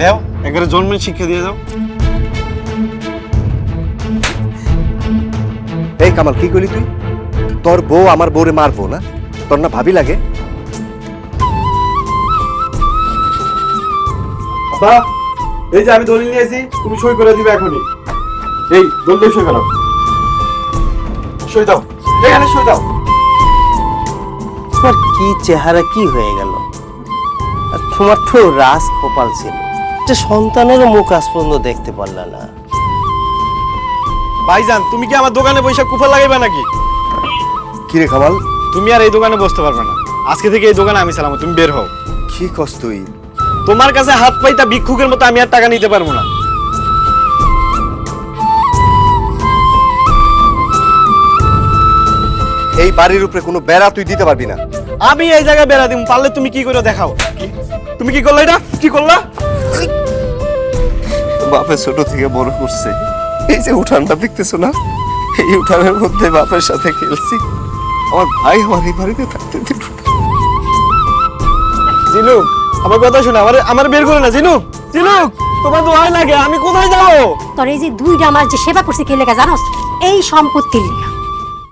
দেও একবারে জন্মের শিক্ষা দিয়ে দাও। এই কামাল, কি করলি তুই? তোর বউ আমার বউরে মারবো না? তোর না ভাবি লাগে? আব্বা, এই যে আমি দলিল নিয়ে আসি, তুমি সই করে দিবে এখনই। এই দলিল সই করো, সই দাও, এখানে সই দাও। তোমার কি চেহারা কি হয়ে গেল? আর তোমার তো রাজ কপাল ছিল, একটা সন্তানের মুখ আজ পর্যন্ত দেখতে পারলা না। ভাইজান, তুমি কি আমার দোকানে বসে কুফা লাগাইবা নাকি? কি রে কামাল? তুমি আর এই দোকানে বসতে পারবে না। আজকে থেকে এই দোকানে আমি চালাবো, তুমি বের হও। কি কস তুই? তোমার কাছে হাত পাইতা ভিক্ষুকের মতো আমি আর টাকা নিতে পারবো না। এই বাড়ির উপরে কোনো বেড়া তুই দিতে পারবি না। আমি এই জায়গায় বেড়া দিম, পারলে তুমি কি করে দেখাও। তুমি কি করলে? এটা কি করলা? বাপের ছোট থেকে বড় করছে, এই যে উঠানটা দেখতেছো না, এই উঠানের মধ্যে বাপের সাথে খেলছি। আমার ভাই আমার এই বাড়িতে থাকতে দিল না। জিনুক, আমার কথা শোনো, আমার বের করে না। জিনুক, জিনুক, তোমার তো ভয় লাগে, আমি কোথায় যাবো? তোর এই যে দুইটা আমার যে সেবা করছে কে লেগা জানোস? এই সম্পত্তির লেগা।